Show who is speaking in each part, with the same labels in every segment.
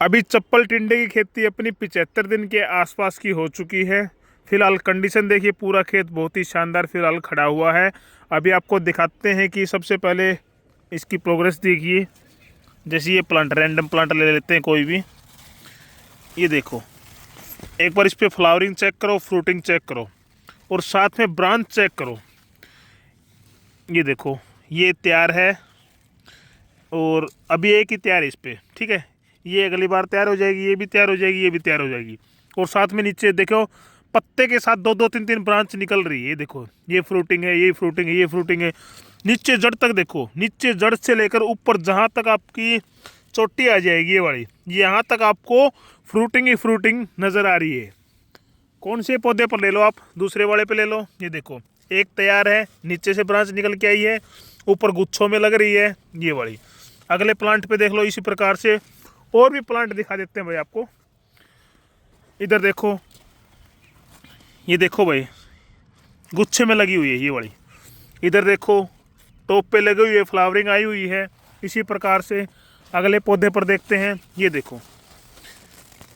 Speaker 1: अभी चप्पल टिंडे की खेती अपनी 75 दिन के आसपास की हो चुकी है। फिलहाल कंडीशन देखिए, पूरा खेत बहुत ही शानदार फिलहाल खड़ा हुआ है। अभी आपको दिखाते हैं कि सबसे पहले इसकी प्रोग्रेस देखिए। जैसे ये प्लांट, रैंडम प्लांट ले लेते हैं कोई भी। ये देखो, एक बार इस पर फ्लावरिंग चेक करो, फ्रूटिंग चेक करो और साथ में ब्रांच चेक करो। ये देखो, ये तैयार है और अभी एक ही तैयार है इस पर, ठीक है। ये अगली बार तैयार हो जाएगी, ये भी तैयार हो जाएगी, ये भी तैयार हो जाएगी। और साथ में नीचे देखो, पत्ते के साथ दो दो तीन तीन ब्रांच निकल रही है। ये देखो, ये फ्रूटिंग है, ये फ्रूटिंग है, ये फ्रूटिंग है। नीचे जड़ तक देखो, नीचे जड़ से लेकर ऊपर जहाँ तक आपकी चोटी आ जाएगी ये वाली, यहाँ तक आपको फ्रूटिंग ही फ्रूटिंग नज़र आ रही है। कौन से पौधे पर ले लो आप, दूसरे वाले पे ले लो। ये देखो, एक तैयार है, नीचे से ब्रांच निकल के आई है, ऊपर गुच्छों में लग रही है ये वाली। अगले प्लांट पे देख लो इसी प्रकार से। और भी प्लांट दिखा देते हैं भाई आपको। इधर देखो, ये देखो भाई, गुच्छे में लगी हुई है ये वाली। इधर देखो, टॉप पे लगी हुई है, फ्लावरिंग आई हुई है। इसी प्रकार से अगले पौधे पर देखते हैं। ये देखो,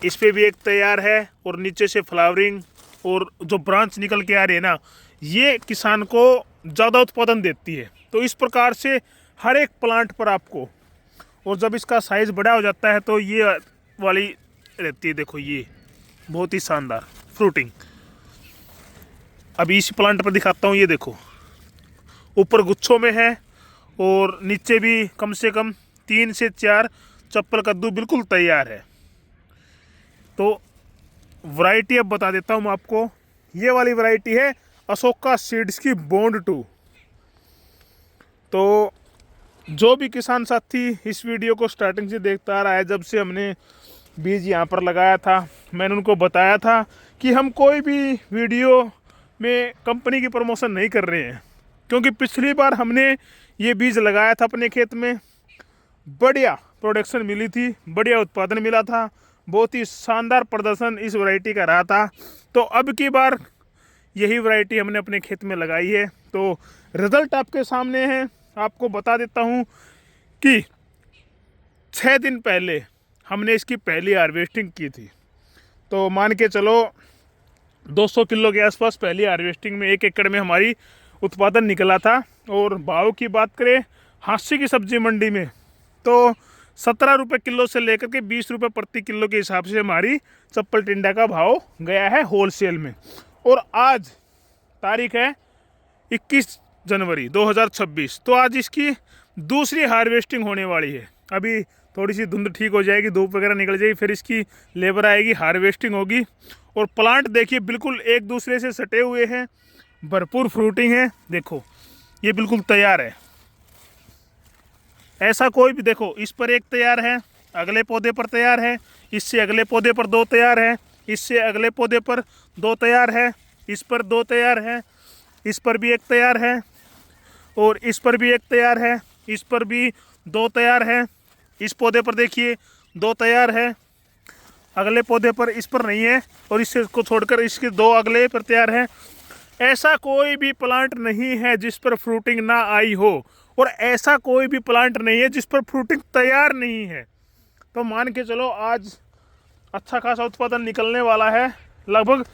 Speaker 1: इस पे भी एक तैयार है और नीचे से फ्लावरिंग और जो ब्रांच निकल के आ रही है ना, ये किसान को ज़्यादा उत्पादन देती है। तो इस प्रकार से हर एक प्लांट पर आपको, और जब इसका साइज़ बड़ा हो जाता है तो ये वाली रहती है। देखो, ये बहुत ही शानदार फ्रूटिंग। अभी इस प्लांट पर दिखाता हूँ। ये देखो, ऊपर गुच्छों में है और नीचे भी कम से कम 3 से 4 चप्पल कद्दू बिल्कुल तैयार है। तो वैरायटी अब बता देता हूँ मैं आपको। ये वाली वैरायटी है अशोका सीड्स की बॉन्ड 2। तो जो भी किसान साथी इस वीडियो को स्टार्टिंग से देखता आ रहा है, जब से हमने बीज यहाँ पर लगाया था, मैंने उनको बताया था कि हम कोई भी वीडियो में कंपनी की प्रमोशन नहीं कर रहे हैं। क्योंकि पिछली बार हमने ये बीज लगाया था अपने खेत में, बढ़िया प्रोडक्शन मिली थी, बढ़िया उत्पादन मिला था, बहुत ही शानदार प्रदर्शन इस वैरायटी का रहा था। तो अब की बार यही वैरायटी हमने अपने खेत में लगाई है। तो रिज़ल्ट आपके सामने है। आपको बता देता हूँ कि 6 दिन पहले हमने इसकी पहली हार्वेस्टिंग की थी। तो मान के चलो 200 किलो के आसपास पहली हार्वेस्टिंग में 1 एकड़ में हमारी उत्पादन निकला था। और भाव की बात करें हांसी की सब्जी मंडी में, तो 17 रुपये किलो से लेकर के 20 रुपये प्रति किलो के हिसाब से हमारी चप्पल टिंडा का भाव गया है होलसेल में। और आज तारीख है 21 जनवरी 2026। तो आज इसकी दूसरी हार्वेस्टिंग होने वाली है। अभी थोड़ी सी धुंध ठीक हो जाएगी, धूप वगैरह निकल जाएगी, फिर इसकी लेबर आएगी, हार्वेस्टिंग होगी। और प्लांट देखिए बिल्कुल एक दूसरे से सटे हुए हैं, भरपूर फ्रूटिंग है। देखो, ये बिल्कुल तैयार है। ऐसा कोई भी, देखो इस पर एक तैयार है, अगले पौधे पर तैयार है, इससे अगले पौधे पर 2 तैयार है, इससे अगले पौधे पर 2 तैयार है, इस पर 2 तैयार है, इस पर भी एक तैयार है और इस पर भी एक तैयार है, इस पर भी 2 तैयार है। इस पौधे पर देखिए 2 तैयार है, अगले पौधे पर इस पर नहीं है और इससे को छोड़कर इसके 2 अगले पर तैयार है। ऐसा कोई भी प्लांट नहीं है जिस पर फ्रूटिंग ना आई हो, और ऐसा कोई भी प्लांट नहीं है जिस पर फ्रूटिंग तैयार नहीं है। तो मान के चलो आज अच्छा खासा उत्पादन निकलने वाला है, लगभग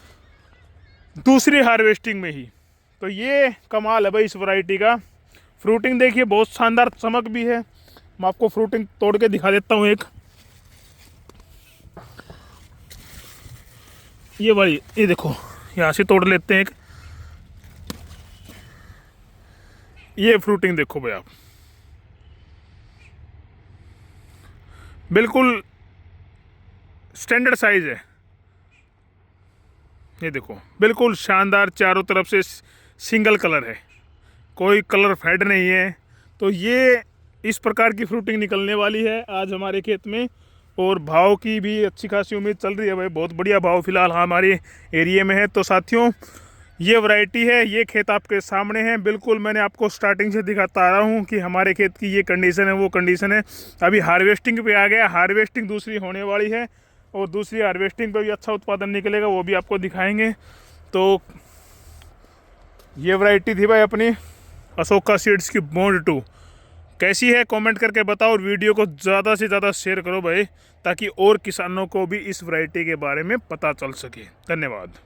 Speaker 1: दूसरी हार्वेस्टिंग में ही। तो ये कमाल है भाई इस वैरायटी का। फ्रूटिंग देखिए बहुत शानदार, चमक भी है। मैं आपको फ्रूटिंग तोड़ के दिखा देता हूँ एक। ये वाली, ये देखो, यहाँ से तोड़ लेते हैं एक। ये फ्रूटिंग देखो भाई आप, बिल्कुल स्टैंडर्ड साइज है। ये देखो, बिल्कुल शानदार, चारों तरफ से सिंगल कलर है, कोई कलर फेड नहीं है। तो ये इस प्रकार की फ्रूटिंग निकलने वाली है आज हमारे खेत में। और भाव की भी अच्छी खासी उम्मीद चल रही है भाई, बहुत बढ़िया भाव फिलहाल हमारे एरिया में है। तो साथियों, ये वैरायटी है, ये खेत आपके सामने है। बिल्कुल मैंने आपको स्टार्टिंग से दिखाता आ रहा हूँ कि हमारे खेत की ये कंडीशन है, वो कंडीशन है। अभी हार्वेस्टिंग पे आ गया, हार्वेस्टिंग दूसरी होने वाली है और दूसरी हार्वेस्टिंग पे भी अच्छा उत्पादन निकलेगा, वो भी आपको दिखाएंगे। तो ये वैरायटी थी भाई अपनी अशोका सीड्स की बॉन्ड 2। कैसी है कमेंट करके बताओ और वीडियो को ज़्यादा से ज़्यादा शेयर करो भाई, ताकि और किसानों को भी इस वैरायटी के बारे में पता चल सके। धन्यवाद।